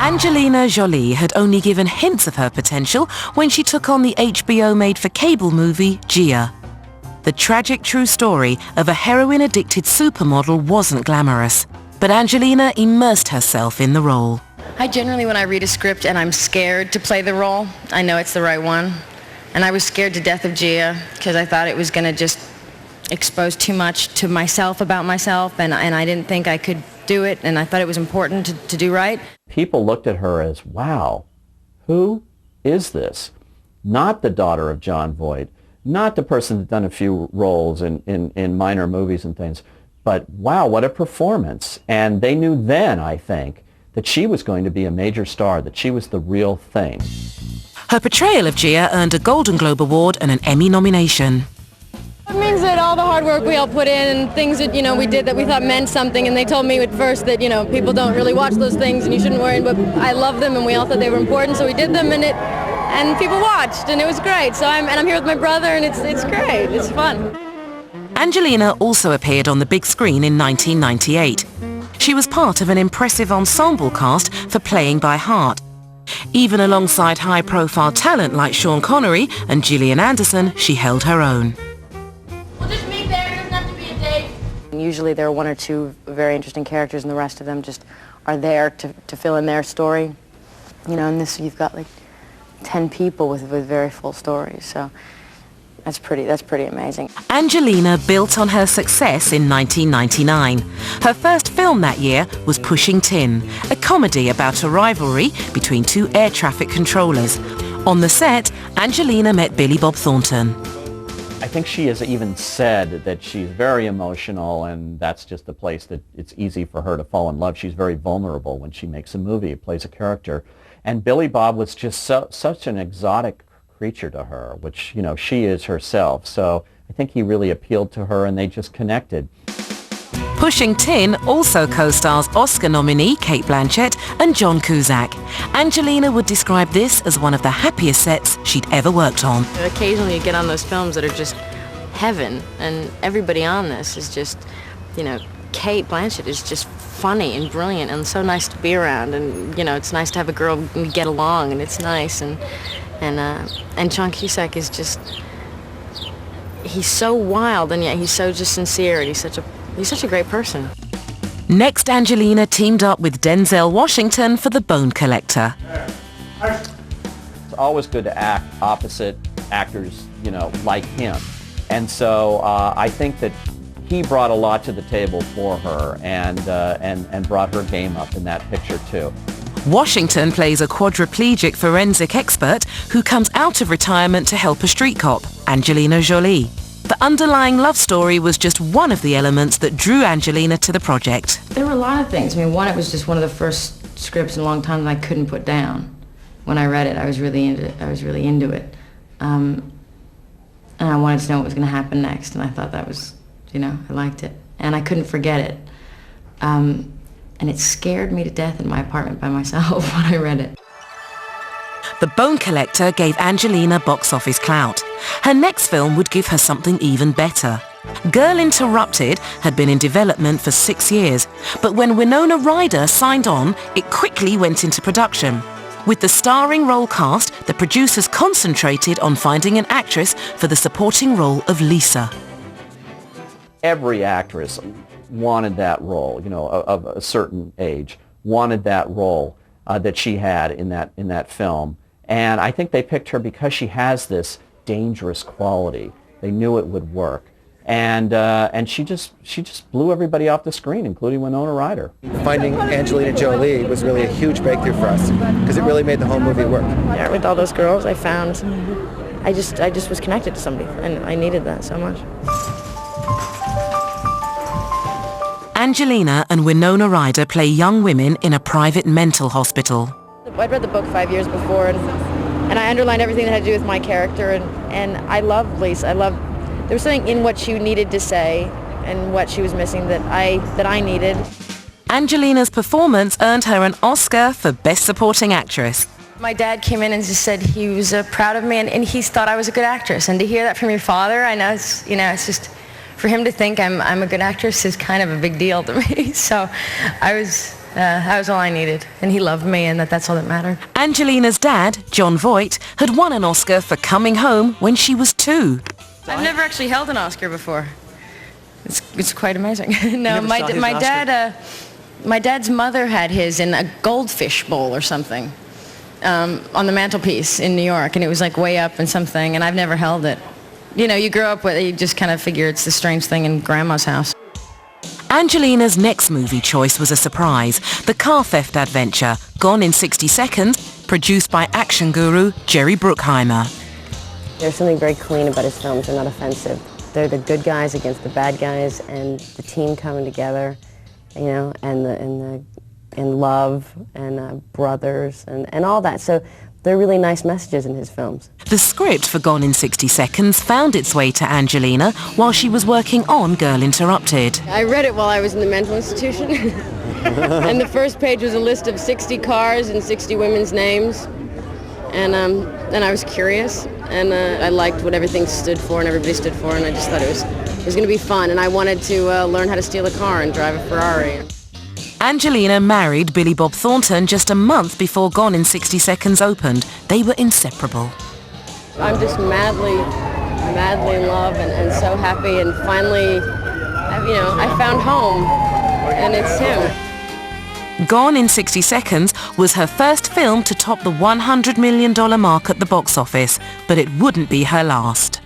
Angelina Jolie had only given hints of her potential when she took on the HBO made-for-cable movie Gia. The tragic true story of a heroin-addicted supermodel wasn't glamorous, but Angelina immersed herself in the role. I generally, when I read a script and I'm scared to play the role, I know it's the right one. And I was scared to death of Gia because I thought it was going to just expose too much to myself about myself, and I didn't think I could do it, and I thought it was important to do right. People looked at her as, wow, who is this? Not the daughter of Jon Voight, not the person that's done a few roles in minor movies and things, but wow, what a performance. And they knew then, I think, that she was going to be a major star, that she was the real thing. Her portrayal of Gia earned a Golden Globe Award and an Emmy nomination. It means that all the hard work we all put in and things that, we did that we thought meant something, and they told me at first that, people don't really watch those things and you shouldn't worry, but I love them and we all thought they were important, so we did them, and people watched, and it was great. So I'm here with my brother, and it's great. It's fun. Angelina also appeared on the big screen in 1998. She was part of an impressive ensemble cast for Playing by Heart. Even alongside high-profile talent like Sean Connery and Gillian Anderson, she held her own. We'll just meet there. It doesn't have to be a date. Usually there are one or two very interesting characters, and the rest of them just are there to fill in their story. In this you've got like 10 people with very full stories, so that's pretty amazing. Angelina built on her success in 1999. Her first film that year was Pushing Tin, a comedy about a rivalry between two air traffic controllers. On the set, Angelina met Billy Bob Thornton. I think she has even said that she's very emotional, and that's just the place that it's easy for her to fall in love. She's very vulnerable when she makes a movie, plays a character. And Billy Bob was just such an exotic creature to her, which, she is herself. So I think he really appealed to her, and they just connected. Pushing Tin also co-stars Oscar nominee Cate Blanchett and John Cusack. Angelina would describe this as one of the happiest sets she'd ever worked on. Occasionally you get on those films that are just heaven, and everybody on this is just, Cate Blanchett is just funny and brilliant and so nice to be around, and, it's nice to have a girl we get along, and it's nice, and John Cusack is just, he's so wild, and yet he's so just sincere, and he's such a great person. Next, Angelina teamed up with Denzel Washington for The Bone Collector. It's always good to act opposite actors, like him. And so I think that he brought a lot to the table for her, and brought her game up in that picture too. Washington plays a quadriplegic forensic expert who comes out of retirement to help a street cop, Angelina Jolie. The underlying love story was just one of the elements that drew Angelina to the project. There were a lot of things. One, it was just one of the first scripts in a long time that I couldn't put down. When I read it, I was really into it. And I wanted to know what was going to happen next, and I thought that was, I liked it. And I couldn't forget it. And it scared me to death in my apartment by myself when I read it. The Bone Collector gave Angelina box office clout. Her next film would give her something even better. Girl Interrupted had been in development for 6 years, but when Winona Ryder signed on, it quickly went into production. With the starring role cast, the producers concentrated on finding an actress for the supporting role of Lisa. Every actress wanted that role, of a certain age, wanted that role that she had in that film. And I think they picked her because she has this dangerous quality. They knew it would work. And she just blew everybody off the screen, including Winona Ryder. Finding Angelina Jolie was really a huge breakthrough for us because it really made the whole movie work. Yeah, with all those girls, I found I just was connected to somebody, and I needed that so much. Angelina and Winona Ryder play young women in a private mental hospital. I'd read the book 5 years before, and I underlined everything that had to do with my character, and I loved Lisa. There was something in what she needed to say and what she was missing that I needed. Angelina's performance earned her an Oscar for Best Supporting Actress. My dad came in and just said he was proud of me, and he thought I was a good actress. And to hear that from your father, I know it's for him to think I'm a good actress is kind of a big deal to me. So I was That was all I needed. And he loved me, and that's all that mattered. Angelina's dad, John Voight, had won an Oscar for Coming Home when she was 2. I've never actually held an Oscar before. It's quite amazing. No, never saw his Oscar? My dad's mother had his in a goldfish bowl or something on the mantelpiece in New York, and it was like way up in something, and I've never held it. You know, you grow up with it, you just kind of figure it's the strange thing in Grandma's house. Angelina's next movie choice was a surprise, the car theft adventure, Gone in 60 Seconds, produced by action guru Jerry Bruckheimer. There's something very clean about his films. They're not offensive. They're the good guys against the bad guys, and the team coming together, you know, and love and brothers and all that. So they're really nice messages in his films. The script for Gone in 60 Seconds found its way to Angelina while she was working on Girl Interrupted. I read it while I was in the mental institution. And the first page was a list of 60 cars and 60 women's names. And I was curious, and I liked what everything stood for and everybody stood for, and I just thought it was going to be fun. And I wanted to learn how to steal a car and drive a Ferrari. Angelina married Billy Bob Thornton just a month before Gone in 60 Seconds opened. They were inseparable. I'm just madly in love and so happy, and finally, you know, I found home, and it's him. Gone in 60 Seconds was her first film to top the $100 million mark at the box office, but it wouldn't be her last.